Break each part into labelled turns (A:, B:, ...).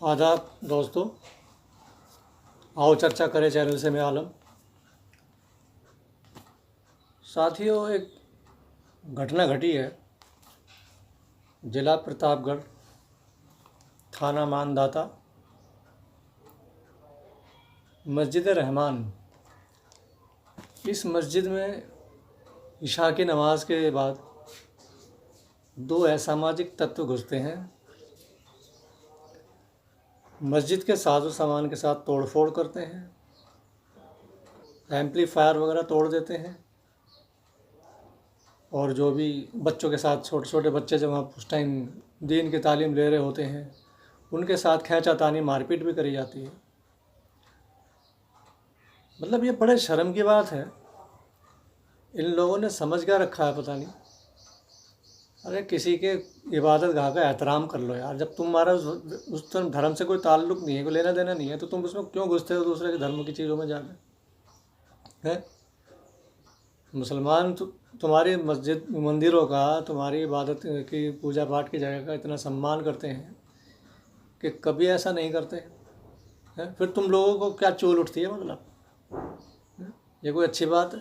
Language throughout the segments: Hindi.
A: आदाब दोस्तों, आओ चर्चा करें चैनल से मैं आलम। साथियों, एक घटना घटी है। जिला प्रतापगढ़, थाना मानदाता, मस्जिद रहमान। इस मस्जिद में इशा की नमाज के बाद दो असामाजिक तत्व घुसते हैं। मस्जिद के साजो सामान के साथ तोड़फोड़ करते हैं, एम्पलीफायर वगैरह तोड़ देते हैं, और जो भी बच्चों के साथ छोटे छोटे बच्चे जब वहाँ उस टाइम दीन की तालीम ले रहे होते हैं उनके साथ खींचातानी मारपीट भी करी जाती है। मतलब ये बड़े शर्म की बात है। इन लोगों ने समझ क्या रखा है पता नहीं। अरे किसी के इबादत गाह का एहतराम कर लो यार। जब तुम्हारा उस धर्म से कोई ताल्लुक़ नहीं है, कोई लेना देना नहीं है, तो तुम उसमें क्यों घुसते हो दूसरे के धर्म की चीज़ों में जाकर? है मुसलमान तुम्हारी मस्जिद मंदिरों का, तुम्हारी इबादत की पूजा पाठ की जगह का इतना सम्मान करते हैं कि कभी ऐसा नहीं करते हैं। फिर तुम लोगों को क्या चूल उठती है? मतलब ये कोई अच्छी बात है?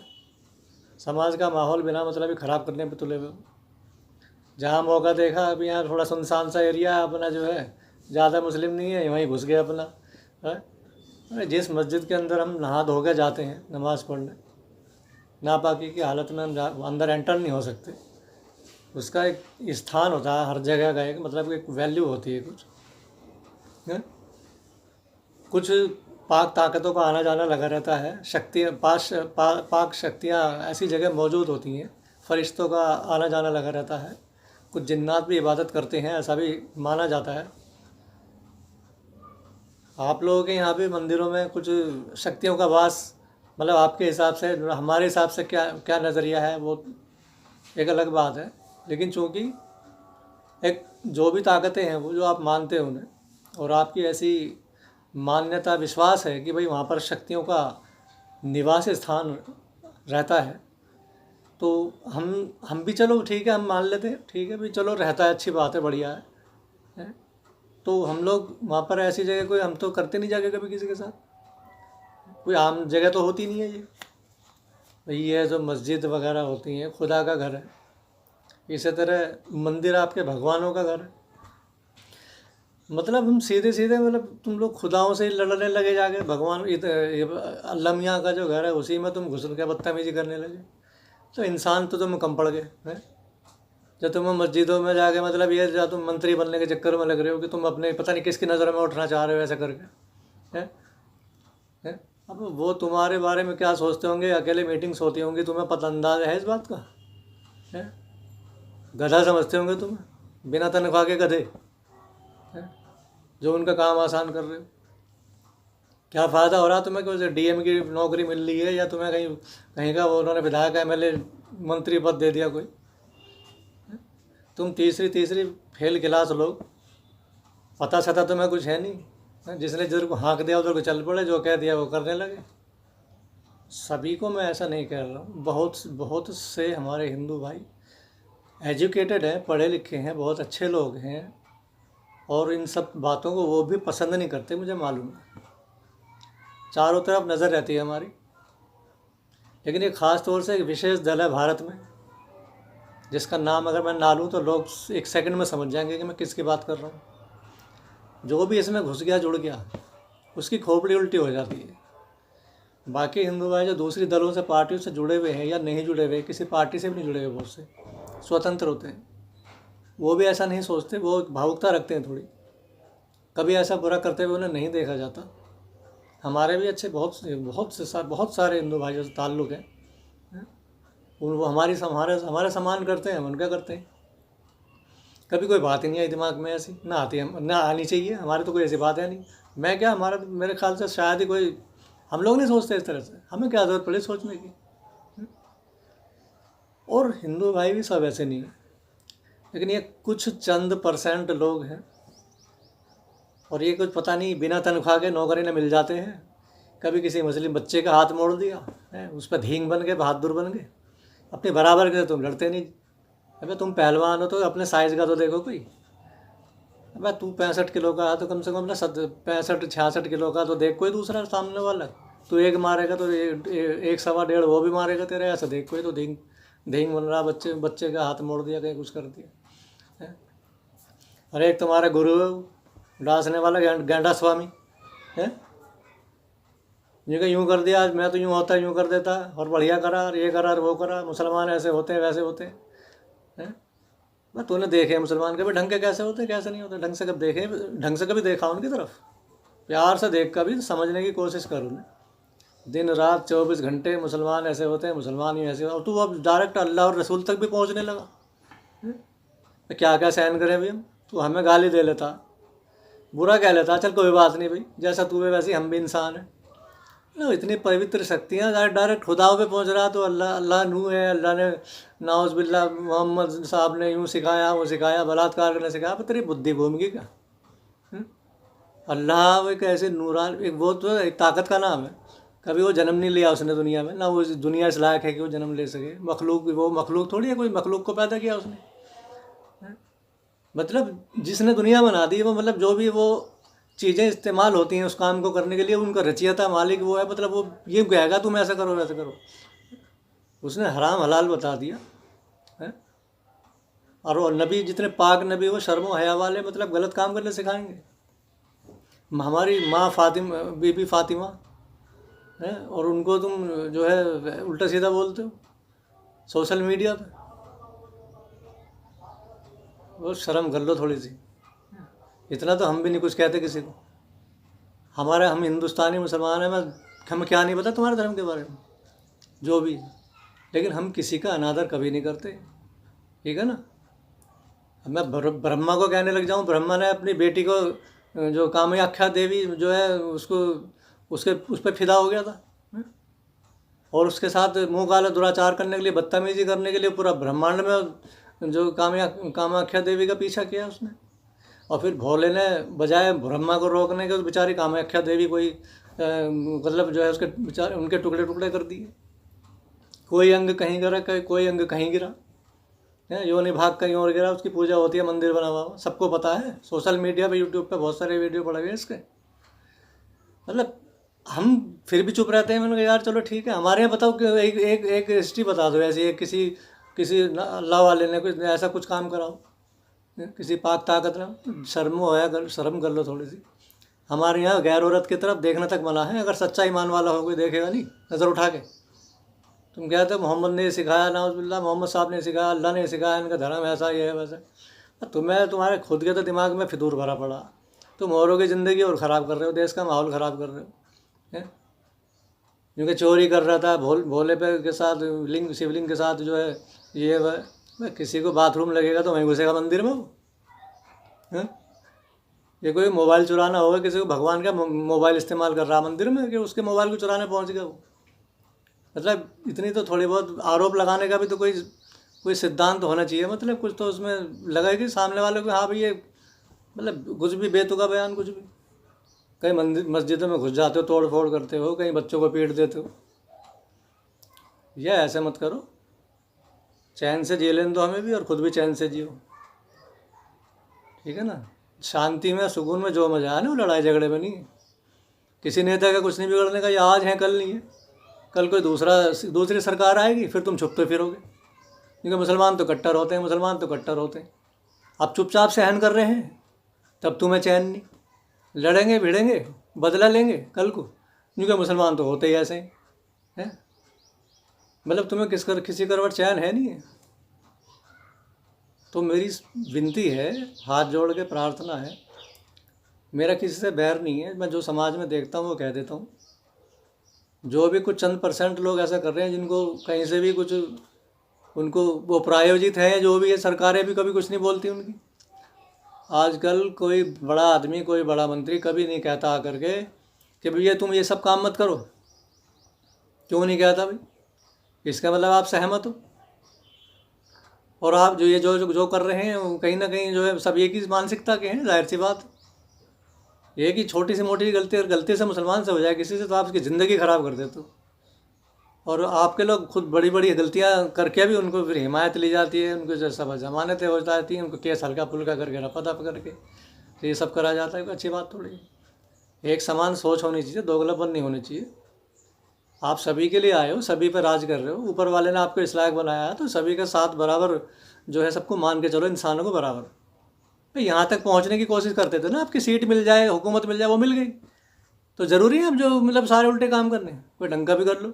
A: समाज का माहौल बिना मतलब ही ख़राब करने पे तुले हुए। जहाँ मौका देखा, अभी यहाँ थोड़ा सुनसान सा एरिया है अपना, जो है ज़्यादा मुस्लिम नहीं है, वहीं घुस गए अपना। है जिस मस्जिद के अंदर हम नहा धो के जाते हैं नमाज़ पढ़ने, नापाकी की हालत में हम अंदर एंटर नहीं हो सकते। उसका एक स्थान होता है हर जगह का, एक मतलब एक वैल्यू होती है कुछ है? कुछ पाक ताकतों का आना जाना लगा रहता है। शक्तियाँ पाक शक्तियाँ ऐसी जगह मौजूद होती हैं, फरिश्तों का आना जाना लगा रहता है। कुछ जिन्नात भी इबादत करते हैं, ऐसा भी माना जाता है। आप लोगों के यहाँ भी मंदिरों में कुछ शक्तियों का वास, मतलब आपके हिसाब से, हमारे हिसाब से क्या क्या नज़रिया है वो एक अलग बात है। लेकिन चूँकि एक जो भी ताकतें हैं वो जो आप मानते हो उन्हें, और आपकी ऐसी मान्यता विश्वास है कि भाई वहाँ पर शक्तियों का निवास स्थान रहता है, तो हम भी चलो ठीक है, हम मान लेते हैं, ठीक है भाई चलो रहता है, अच्छी बात है, बढ़िया है? तो हम लोग वहाँ पर ऐसी जगह कोई हम तो करते नहीं जाके कभी किसी के साथ। कोई आम जगह तो होती नहीं है ये भाई। ये जो मस्जिद वगैरह होती हैं खुदा का घर है, इसी तरह मंदिर आपके भगवानों का घर है। मतलब हम सीधे सीधे, मतलब तुम लोग खुदाओं से ही लड़ने लगे जाके। भगवान अल्लाह मियाँ का जो घर है उसी में तुम घुस के बदतमीजी करने लगे। तो इंसान तो तुम कम पड़ गए हैं। जब तुम मस्जिदों में जाके, मतलब ये जब तुम मंत्री बनने के चक्कर में लग रहे हो कि तुम अपने पता नहीं किसकी नज़र में उठना चाह रहे हो ऐसा करके, है? अब वो तुम्हारे बारे में क्या सोचते होंगे? अकेले मीटिंग्स होती होंगी, तुम्हें पता अंदाज़ है इस बात का? है गधा समझते होंगे तुम्हें, बिना तनख्वाह के गधे, है? जो उनका काम आसान कर रहे हो। क्या फ़ायदा हो रहा तुम्हें कि डीएम की नौकरी मिल रही है, या तुम्हें कहीं कहीं का वो उन्होंने विधायक एमएलए मंत्री पद दे दिया कोई? तुम तीसरी फेल क्लास लोग, पता सता तुम्हें कुछ है नहीं। जिसने जिधर को हाँक दिया उधर को चल पड़े, जो कह दिया वो करने लगे। सभी को मैं ऐसा नहीं कह रहा हूँ, बहुत से हमारे हिंदू भाई एजुकेटेड हैं, पढ़े लिखे हैं, बहुत अच्छे लोग हैं, और इन सब बातों को वो भी पसंद नहीं करते, मुझे मालूम है। चारों तरफ नज़र रहती है हमारी। लेकिन एक ख़ास तौर से एक विशेष दल है भारत में, जिसका नाम अगर मैं ना लूँ तो लोग एक सेकंड में समझ जाएंगे कि मैं किसकी बात कर रहा हूँ। जो भी इसमें घुस गया, जुड़ गया, उसकी खोपड़ी उल्टी हो जाती है। बाकी हिंदू भाई जो दूसरी दलों से, पार्टियों से जुड़े हुए हैं या नहीं जुड़े हुए, किसी पार्टी से भी नहीं जुड़े हुए, बहुत से स्वतंत्र होते हैं, वो भी ऐसा नहीं सोचते। वो भावुकता रखते हैं थोड़ी, कभी ऐसा बुरा करते हुए उन्हें नहीं देखा जाता। हमारे भी अच्छे बहुत सारे हिंदू भाइयों से ताल्लुक़ है। वो हमारे सम्मान करते हैं, हम उनका करते हैं। कभी कोई बात ही नहीं आई दिमाग में ऐसी, ना आती है, ना आनी चाहिए। हमारे तो कोई ऐसी बात है नहीं। मैं क्या, हमारा मेरे ख्याल से शायद ही कोई, हम लोग नहीं सोचते इस तरह से। हमें क्या ज़रूरत पड़ी सोचने की? और हिंदू भाई भी सब ऐसे नहीं है, लेकिन ये कुछ चंद % लोग हैं, और ये कुछ पता नहीं बिना तनख्वाह के नौकरी न मिल जाते हैं। कभी किसी मुस्लिम बच्चे का हाथ मोड़ दिया है, उस पर धींग बन गए, बहादुर बन गए। अपने बराबर के तुम लड़ते नहीं। अबे तुम पहलवान हो तो अपने साइज़ का तो देखो कोई। अबे तू 65 किलो का है तो कम से कम ना 65-66 किलो का तो देख कोई दूसरा सामने वाला। तू एक मारेगा तो एक सवा डेढ़ वो भी मारेगा तेरे, ऐसा देख कोई तो ढींग ढींग बन रहा, बच्चे का हाथ मोड़ दिया, कहीं कुछ कर दिया है। अरे एक तुम्हारा गुरु है वो, डांसने वाला गेंडा स्वामी है, यूँ कर दिया, आज मैं तो यूँ होता यूँ कर देता, और बढ़िया करा, और ये करा और वो करा, मुसलमान ऐसे होते हैं वैसे होते हैं। मैं तूने देखे मुसलमान कभी ढंग के कैसे होते कैसे नहीं होते, ढंग से कभी देखे, ढंग से कभी देखा उनकी तरफ, प्यार से देख कभी समझने की कोशिश कर उन्हें। दिन रात 24 घंटे मुसलमान ऐसे होते हैं, मुसलमान ही ऐसे होते, और तू अब डायरेक्ट अल्लाह और रसूल तक भी पहुँचने लगा। तो क्या क्या सहन करें भाई हम, तू हमें गाली दे लेता, बुरा कह लेता, चल कोई बात नहीं भाई, जैसा तू है वैसे हम भी इंसान हैं ना। इतनी पवित्र शक्तियाँ, डायरेक्ट खुदाओं पे पहुँच रहा, तो अल्लाह नू है, अल्लाह ने नाउज़ बिल्ला मोहम्मद साहब ने यूँ सिखाया वो सिखाया, बलात्कार करने सिखाया, पर तेरी बुद्धि घूम गई क्या? अल्लाह वो एक ऐसे नूरान, एक वो तो एक ताकत का नाम है, कभी वो जन्म नहीं लिया उसने दुनिया में, ना वो दुनिया इस लायक है कि वो जन्म ले सके। वो मखलूक थोड़ी है, कोई मखलूक को पैदा किया उसने, मतलब जिसने दुनिया बना दी वो, मतलब जो भी वो चीज़ें इस्तेमाल होती हैं उस काम को करने के लिए, उनका रचयिता मालिक वो है, मतलब वो ये कहेगा तुम ऐसा करो वैसा करो। उसने हराम हलाल बता दिया है। और वो नबी, जितने पाक नबी वो शर्म हया वाले, मतलब गलत काम करने सिखाएंगे। हमारी माँ फातिमा, बीबी फातिमा है, और उनको तुम जो है उल्टा सीधा बोलते हो सोशल मीडिया पे, वो शर्म कर लो थोड़ी सी। इतना तो हम भी नहीं कुछ कहते किसी को, हम हिंदुस्तानी मुसलमान हैं, हमें क्या नहीं पता तुम्हारे धर्म के बारे में जो भी, लेकिन हम किसी का अनादर कभी नहीं करते, ठीक है ना। मैं ब्रह्मा को कहने लग जाऊं, ब्रह्मा ने अपनी बेटी को जो कामाख्या देवी जो है उसको उस पर फिदा हो गया था, और उसके साथ मुँह काला दुराचार करने के लिए, बदतमीजी करने के लिए पूरा ब्रह्मांड में जो कामाख्या देवी का पीछा किया उसने। और फिर भोले ने बजाय ब्रह्मा को रोकने के, तो बेचारी कामाख्या देवी कोई मतलब जो है उसके बेचारे उनके टुकड़े टुकड़े कर दिए, कोई अंग कहीं गिरा, कोई अंग कहीं गिरा है, योनि भाग कहीं और गिरा, उसकी पूजा होती है मंदिर बना हुआ, सबको पता है, सोशल मीडिया पे यूट्यूब पे बहुत सारे वीडियो पड़े हुए इसके। मतलब हम फिर भी चुप रहते हैं। मैंने कहा यार चलो ठीक है, हमारे यहाँ बताओ कि एक हिस्ट्री बता दो ऐसी, एक किसी अल्लाह वाले ने कुछ ऐसा कुछ काम कराओ, किसी पाक ताकत ने, शर्म कर लो थोड़ी सी। हमारे यहाँ गैर औरत की तरफ देखने तक मना है, अगर सच्चा ईमान वाला हो कोई देखेगा नहीं नज़र उठा के। तुम कहते हो मोहम्मद ने सिखाया, नाउज़ुबिल्लाह मोहम्मद साहब ने सिखाया, अल्लाह ने सिखाया, इनका धर्म ऐसा ही है वैसा। तुम्हारे खुद के तो दिमाग में फितूर भरा पड़ा, तुम औरों की ज़िंदगी और ख़राब कर रहे हो, देश का माहौल ख़राब कर रहे हो हैं। क्योंकि चोरी कर रहा था भोले पे के साथ, शिवलिंग के साथ जो है ये वह, किसी को बाथरूम लगेगा तो वहीं घुसेगा मंदिर में वो है। ये कोई मोबाइल चुराना होगा, किसी को भगवान का मोबाइल इस्तेमाल कर रहा मंदिर में, कि उसके मोबाइल को चुराने पहुंच गया वो। मतलब इतनी तो थोड़ी बहुत आरोप लगाने का भी तो कोई सिद्धांत होना चाहिए, मतलब कुछ तो उसमें लगा कि सामने वाले को, हाँ भाई ये मतलब कुछ भी बेतुका बयान, कुछ भी। कहीं मस्जिदों में घुस जाते हो, तोड़ फोड़ करते हो, कहीं बच्चों को पीट देते हो, यह ऐसे मत करो। चैन से जी लेने दो हमें भी, और खुद भी चैन से जियो, ठीक है ना। शांति में सुकून में जो मजा है ना, वो लड़ाई झगड़े में नहीं है। किसी नेता का कुछ नहीं बिगड़ने का, ये आज है कल नहीं है, कल कोई दूसरी सरकार आएगी फिर तुम छुपते फिरोगे, क्योंकि मुसलमान तो कट्टर होते हैं, मुसलमान तो कट्टर होते हैं। अब चुपचाप सहन कर रहे हैं, तब तुम्हें चैन नहीं, लड़ेंगे भिड़ेंगे, बदला लेंगे कल को, क्योंकि मुसलमान तो होते ही ऐसे हैं। मतलब तुम्हें किसी करवट चैन है नहीं है। तो मेरी विनती है, हाथ जोड़ के प्रार्थना है, मेरा किसी से बैर नहीं है, मैं जो समाज में देखता हूँ वो कह देता हूँ। जो भी कुछ चंद % लोग ऐसा कर रहे हैं जिनको कहीं से भी कुछ, उनको वो प्रायोजित है, जो भी है, सरकारें भी कभी कुछ नहीं बोलती उनकी। आजकल कोई बड़ा आदमी, कोई बड़ा मंत्री कभी नहीं कहता आकर के कि भैया तुम ये सब काम मत करो। क्यों नहीं कहता भाई? इसका मतलब आप सहमत हो, और आप जो ये जो कर रहे हैं कहीं ना कहीं जो है सब एक ही मानसिकता के हैं। जाहिर सी बात, ये कि छोटी सी मोटी गलती से मुसलमान से हो जाए किसी से, तो आप उसकी ज़िंदगी ख़राब कर देते हो। और आपके लोग खुद बड़ी बड़ी गलतियां करके भी उनको फिर हिमायत ली जाती है, उनको जो सब जमानतें हो जाती हैं, उनको केस हल्का फुल्का करके रफा दफ करके तो ये सब करा जाता है, कोई अच्छी बात थोड़ी है। एक समान सोच होनी चाहिए, दोगलापन नहीं होनी चाहिए। आप सभी के लिए आए हो, सभी पर राज कर रहे हो, ऊपर वाले ने आपको इस लायक बनाया है, तो सभी के साथ बराबर जो है सबको मान के चलो, इंसानों को बराबर। तो यहाँ तक पहुँचने की कोशिश करते थे ना, आपकी सीट मिल जाए, हुकूमत मिल जाए, वो मिल गई, तो ज़रूरी है अब जो मतलब सारे उल्टे काम करने, कोई ढंग का भी कर लो।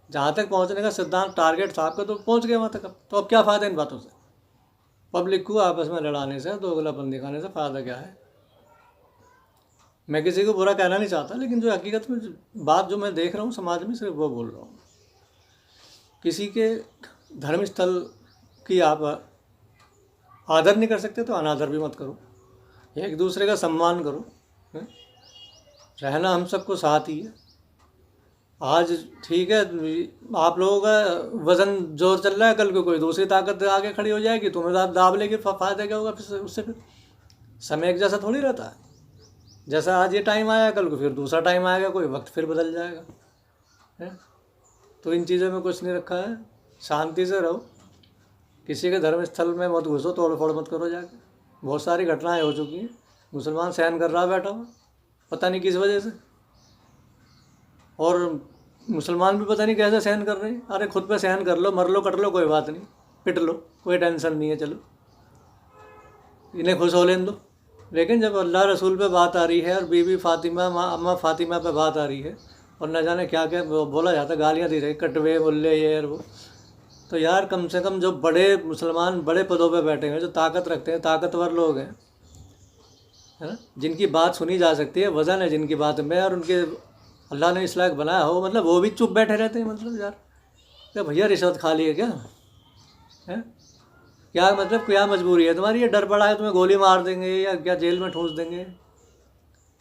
A: जहाँ तक पहुँचने का सिद्धांत टारगेट था आपका, तो पहुँच गए वहाँ तक। अब तो अब क्या फ़ायदा इन बातों से? पब्लिक को आपस में लड़ाने से, दोगलापन दिखाने से फ़ायदा क्या है? मैं किसी को बुरा कहना नहीं चाहता, लेकिन जो हकीकत में बात जो मैं देख रहा हूँ समाज में, सिर्फ वो बोल रहा हूँ। किसी के धर्म स्थल की आप आदर नहीं कर सकते तो अनादर भी मत करो, एक दूसरे का सम्मान करो। रहना हम सबको साथ ही है। आज ठीक है, आप लोगों का वज़न जोर चल रहा है, कल को कोई दूसरी ताकत आगे खड़ी हो जाएगी, तुम्हें दाब लेगी, फ़ायदा क्या होगा फिर उससे? फिर समय एक जैसा थोड़ी रहता है। जैसा आज ये टाइम आया, कल को फिर दूसरा टाइम आएगा, कोई वक्त फिर बदल जाएगा, है? तो इन चीज़ों में कुछ नहीं रखा है। शांति से रहो, किसी के धर्म स्थल में मत घुसो, तोड़ फोड़ मत करो जाके। बहुत सारी घटनाएं हो चुकी हैं, मुसलमान सहन कर रहा बैठा हुआ, पता नहीं किस वजह से, और मुसलमान भी पता नहीं कैसे सहन कर रहे हैं। अरे खुद पे सहन कर लो, मर लो, कट लो, कोई बात नहीं, पिट लो, कोई टेंशन नहीं है, चलो इन्हें खुश हो लेने दो। लेकिन जब अल्लाह रसूल पे बात आ रही है, और बीबी फातिमा, अम्मा फातिमा पे बात आ रही है, और न जाने क्या क्या बोला जाता, गालियाँ दी रही, कटवे बोले ये और वो, तो यार कम से कम जो बड़े मुसलमान बड़े पदों पे बैठे हैं, जो ताकत रखते हैं, ताकतवर लोग हैं, है ना, जिनकी बात सुनी जा सकती है, वज़न है जिनकी बात में, और उनके अल्लाह ने इस लायक बनाया हो, मतलब वो भी चुप बैठे रहते हैं। मतलब यार क्या भैया रिश्वत खा ली है क्या? है क्या मतलब, क्या मजबूरी है तुम्हारी? ये डर पड़ा है तुम्हें गोली मार देंगे या क्या जेल में ठूंस देंगे?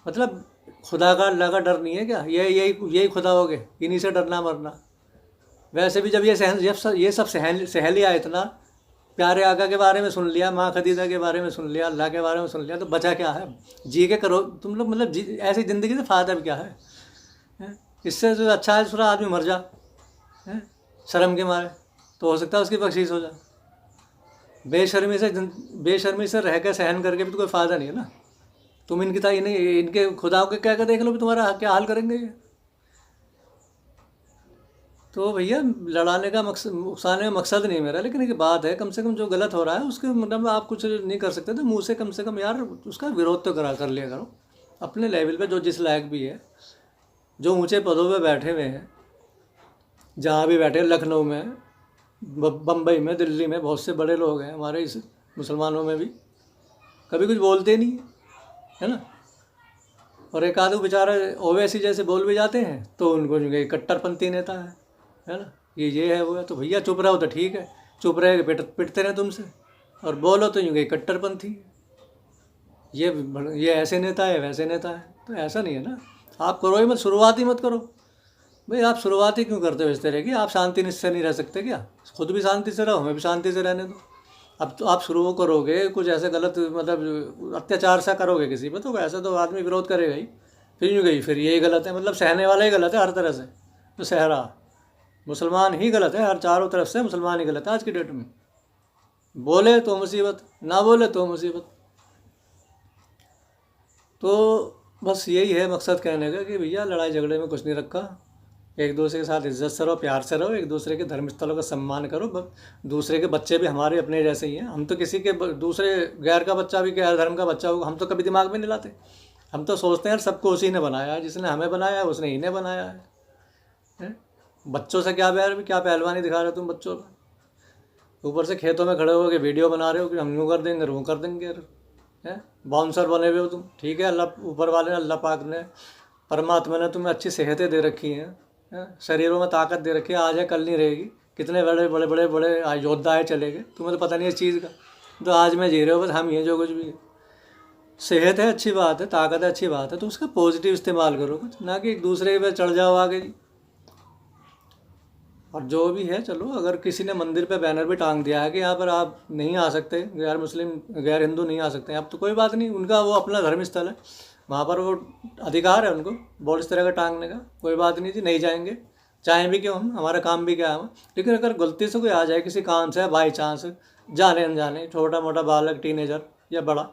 A: मतलब खुदा का, अल्लाह का डर नहीं है क्या? यही खुदा हो गए, इन्हीं से डरना मरना। वैसे भी जब ये सब सहल लिया, इतना प्यारे आका के बारे में सुन लिया, माँ खदीजा के बारे में सुन लिया, अल्लाह के बारे में सुन लिया, तो बचा क्या है? जी के करो तुम लोग, मतलब ऐसी ज़िंदगी से फ़ायदा भी क्या है? इससे जो अच्छा है थोड़ा आदमी मर जा, है शर्म के मारे, तो हो सकता है उसकी बख्शीश हो जाए। बेशर्मी से रह कर सहन करके भी तो कोई फ़ायदा नहीं है ना। तुम इनके खुदाओं के क्या देख लो भी तुम्हारा क्या हाल करेंगे ये। तो भैया लड़ाने का मकसद, उकसाने का मकसद नहीं मेरा, लेकिन एक बात है, कम से कम जो गलत हो रहा है उसके मतलब आप कुछ नहीं कर सकते तो मुँह से कम से कम यार उसका विरोध तो कर लिया करो अपने लेवल पे, जो जिस लायक भी है, जो ऊंचे पदों पे बैठे हुए हैं, जहाँ भी बैठे, लखनऊ में, बम्बई में, दिल्ली में, बहुत से बड़े लोग हैं हमारे इस मुसलमानों में भी, कभी कुछ बोलते नहीं है ना। और एक आधे बेचारे ओवैसी जैसे बोल भी जाते हैं तो उनको जो कट्टरपंथी नेता है ना, ये है वो है। तो भैया चुप रहो तो ठीक है, चुप रहे पिटते रहे तुमसे, और बोलो तो यूँ कट्टरपंथी, ये ऐसे नेता है, वैसे नेता है। तो ऐसा नहीं है ना, आप करो ही मत, शुरुआत ही मत करो भाई। आप शुरुआत ही क्यों करते हो इस तरह की? आप शांति से नहीं रह सकते क्या? खुद भी शांति से रहो, हमें भी शांति से रहने दो। अब तो आप शुरू करोगे कुछ ऐसे गलत, मतलब अत्याचार सा करोगे किसी पे, तो ऐसा तो आदमी विरोध करेगा ही। फिर यूँ गई, फिर यही गलत है, मतलब सहने वाला ही गलत है हर तरह से, तो सह रहा मुसलमान ही गलत है, हर चारों तरफ से मुसलमान ही गलत है आज की डेट में। बोले तो मुसीबत, ना बोले तो मुसीबत। तो बस यही है मकसद कहने का कि भैया लड़ाई झगड़े में कुछ नहीं रखा, एक दूसरे के साथ इज्जत से रहो, प्यार से रहो, एक दूसरे के धर्म स्थलों का सम्मान करो। दूसरे के बच्चे भी हमारे अपने जैसे ही हैं, हम तो किसी के दूसरे गैर का बच्चा भी गैर धर्म का बच्चा होगा, हम तो कभी दिमाग में नहीं लाते। हम तो सोचते हैं यार सबको उसी ने बनाया है, जिसने हमें बनाया है उसने इन्हें बनाया है? बच्चों से क्या पहलवानी दिखा रहे हो तुम बच्चों को? ऊपर से खेतों में खड़े होकर वीडियो बना रहे हो कि हम यूँ कर देंगे, वो कर देंगे, हैं बाउंसर बने हुए हो तुम। ठीक है, अल्लाह ऊपर वाले ने, अल्लाह पाक ने, परमात्मा ने तुम्हें अच्छी सेहतें दे रखी हैं, शरीरों में ताकत दे रखी है, आज है कल नहीं रहेगी। कितने बड़े योद्धा है चले गए, तुम्हें तो पता नहीं इस चीज़ का। तो आज में जी रहे हो बस हम ये, जो कुछ भी है। सेहत है अच्छी बात है, ताकत है अच्छी बात है, तो उसका पॉजिटिव इस्तेमाल करो कुछ, ना कि एक दूसरे पे चढ़ जाओ आगे जी। और जो भी है चलो, अगर किसी ने मंदिर पे बैनर भी टांग दिया है कि यहाँ पर आप नहीं आ सकते, गैर मुस्लिम गैर हिंदू नहीं आ सकते, अब तो कोई बात नहीं, उनका वो अपना धर्म स्थल है, वहाँ पर वो अधिकार है उनको बोर्ड इस तरह का टांगने का, कोई बात नहीं जी, नहीं जाएंगे, चाहें भी क्यों, हम, हमारा काम भी क्या है। लेकिन अगर गलती से कोई आ जाए किसी काम से, बाई चांस, जाने अनजाने, छोटा मोटा बालक, टीनेजर या बड़ा,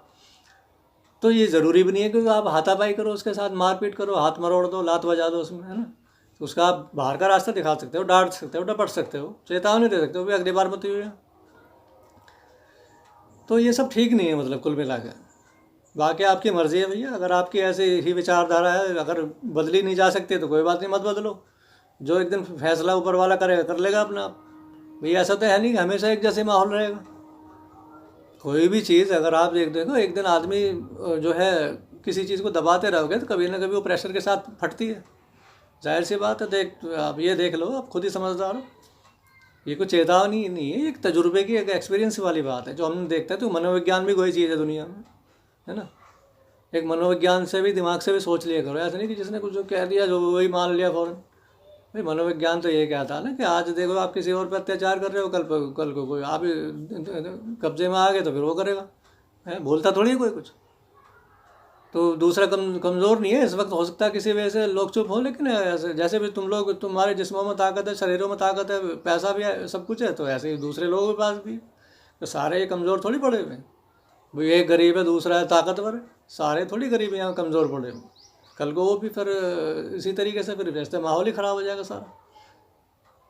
A: तो ये ज़रूरी भी नहीं है कि आप हाथापाई करो उसके साथ, मारपीट करो, हाथ मरोड़ दो, लात बजा दो उसमें, है ना। तो उसका आप बाहर का रास्ता दिखा सकते हो, डांट सकते हो, डपट सकते हो, चेतावनी दे सकते हो भी अगली बार मत हुई। तो ये सब ठीक नहीं है मतलब कुल मिला के। बाकी आपकी मर्ज़ी है भैया, अगर आपकी ऐसी ही विचारधारा है, अगर बदली नहीं जा सकती तो कोई बात नहीं, मत बदलो। जो एक दिन फैसला ऊपर वाला करेगा कर लेगा अपना आप। भैया ऐसा तो है नहीं कि हमेशा एक जैसे माहौल रहेगा। कोई भी चीज़ अगर आप देखो, एक दिन आदमी जो है किसी चीज़ को दबाते रहोगे तो कभी ना कभी वो प्रेशर के साथ फटती है, जाहिर सी बात है। आप ये देख लो, आप खुद ही समझदार हो। ये कोई चेतावनी नहीं है, एक तजुर्बे की, एक एक्सपीरियंस वाली बात है जो हम देखते हैं। तो मनोविज्ञान भी कोई चीज़ है दुनिया में, है ना। एक मनोविज्ञान से भी, दिमाग से भी सोच लिया करो, ऐसा नहीं कि जिसने कुछ जो कह दिया जो वही मान लिया फ़ौरन। भाई मनोविज्ञान तो ये कहता है ना कि आज देखो आप किसी और पर अत्याचार कर रहे हो, कल को कोई आप कब्जे में आ गए तो फिर वो करेगा, है, भूलता थोड़ी है कोई कुछ। तो दूसरा कमज़ोर नहीं है इस वक्त, हो सकता है किसी वजह से लोग चुप हो, लेकिन ऐसे जैसे भी तुम्हारे जिस्मों में ताकत है, शरीरों में ताकत है, पैसा भी है, सब कुछ है, तो ऐसे ही दूसरे लोगों के पास भी। तो सारे कमज़ोर थोड़ी पड़े हुए हैं। भाई एक गरीब है, दूसरा है ताकतवर है, सारे थोड़ी गरीब हैं यहाँ कमज़ोर पड़े हुए। कल को वो भी फिर इसी तरीके से फिर वैसे माहौल ही ख़राब हो जाएगा सारा।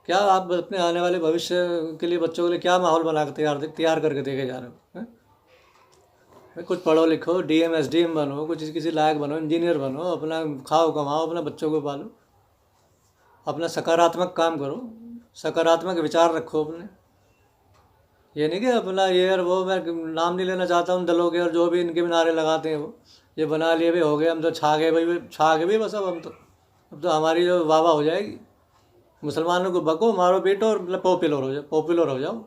A: क्या आप अपने आने वाले भविष्य के लिए, बच्चों के लिए क्या माहौल बना के तैयार करके देके जा रहे हो, हैं? कुछ पढ़ो लिखो, DM SDM बनो, कुछ किसी लायक बनो, इंजीनियर बनो, अपना खाओ कमाओ, अपना बच्चों को पालो, अपना सकारात्मक काम करो, सकारात्मक विचार रखो अपने। ये नहीं कि अपना ये और वो, मैं नाम नहीं लेना चाहता हूँ दलों के, और जो भी इनके भी नारे लगाते हैं वो, ये बना लिए भी हो गए, हम तो छा गए भाई, छा गए भी बस। अब तो हमारी जो वाह वाह हो जाएगी। मुसलमानों को बको, मारो, पीटो और मतलब पॉपुलर हो जाओ।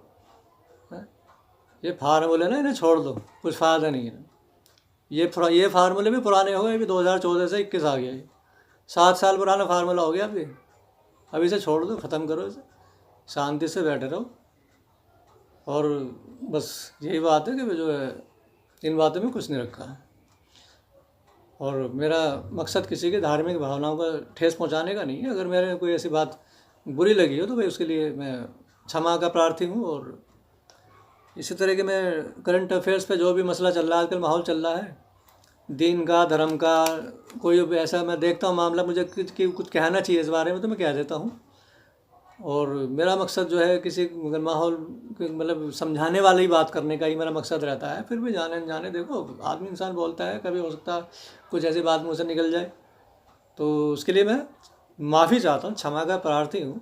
A: ये फार्मूले ना इन्हें छोड़ दो, कुछ फ़ायदा नहीं है। ये फार्मूले भी पुराने हो गए, अभी 2014 से 21 आ गया, ये 7 साल पुराना फार्मूला हो गया अभी इसे छोड़ दो, ख़त्म करो इसे, शांति से बैठे रहो। और बस यही बात है कि जो है इन बातों में कुछ नहीं रखा है। और मेरा मकसद किसी की धार्मिक भावनाओं का ठेस पहुंचाने का नहीं है। अगर मेरे कोई ऐसी बात बुरी लगी हो तो भाई उसके लिए मैं क्षमा का प्रार्थी हूँ। और इसी तरह के मैं करंट अफेयर्स पे जो भी मसला चल रहा है, आजकल माहौल चल रहा है दीन का, धर्म का, कोई भी ऐसा मैं देखता हूँ मामला, मुझे कुछ कहना चाहिए इस बारे में तो मैं कह देता हूँ। और मेरा मकसद जो है किसी अगर माहौल मतलब समझाने वाली बात करने का ही मेरा मकसद रहता है। फिर भी जाने अनजाने देखो आदमी इंसान बोलता है, कभी हो सकता है कुछ ऐसी बात मुँह से निकल जाए, तो उसके लिए मैं माफ़ी चाहता हूँ, क्षमा का प्रार्थी हूँ।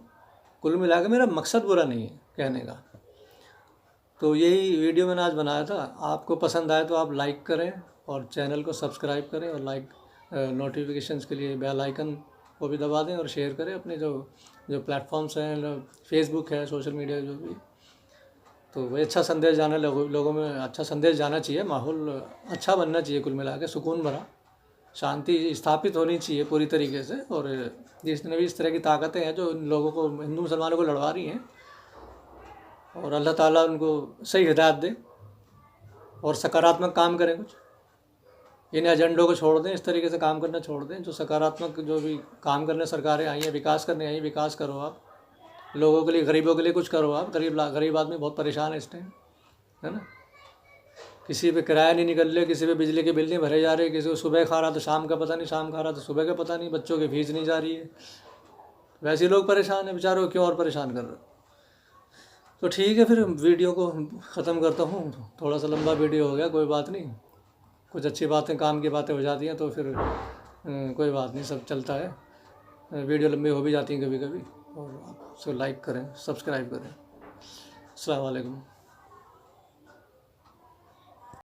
A: कुल मिला के मेरा मकसद बुरा नहीं है कहने का। तो यही वीडियो मैंने आज बनाया था। आपको पसंद आए तो आप लाइक करें और चैनल को सब्सक्राइब करें, और नोटिफिकेशंस के लिए बेल आइकन को भी दबा दें, और शेयर करें अपने जो प्लेटफॉर्म्स हैं, फेसबुक है, सोशल मीडिया जो भी। तो वही अच्छा संदेश जाना, लोगों में अच्छा संदेश जाना चाहिए, माहौल अच्छा बनना चाहिए, कुल मिला के सुकून भरा, शांति स्थापित होनी चाहिए पूरी तरीके से। और जितने भी इस तरह की ताकतें हैं जो लोगों को, हिंदू मुसलमानों को लड़वा रही हैं, और अल्लाह ताला उनको सही हिदायत दे और सकारात्मक काम करें। कुछ इन एजेंडों को छोड़ दें, इस तरीके से काम करना छोड़ दें। जो सकारात्मक जो भी काम करने सरकारें आई हैं, विकास करने आई हैं, विकास करो आप, लोगों के लिए, गरीबों के लिए कुछ करो आप। गरीब आदमी बहुत परेशान है इस टाइम, है ना। किसी पे किराया नहीं निकल रहे, किसी पे बिजली के बिल नहीं भरे जा रहे, किसी को सुबह खा रहा तो शाम का पता नहीं, शाम खा रहा तो सुबह का पता नहीं, बच्चों की फीस नहीं जा रही है। वैसे लोग परेशान हैं बेचारों को, क्यों और परेशान कर रहे हो। तो ठीक है, फिर वीडियो को ख़त्म करता हूँ। थोड़ा सा लंबा वीडियो हो गया, कोई बात नहीं, कुछ अच्छी बातें, काम की बातें हो जाती हैं तो फिर कोई बात नहीं, सब चलता है। वीडियो लंबी हो भी जाती हैं कभी कभी। और आप उसको लाइक करें, सब्सक्राइब करें। अस्सलाम वालेकुम।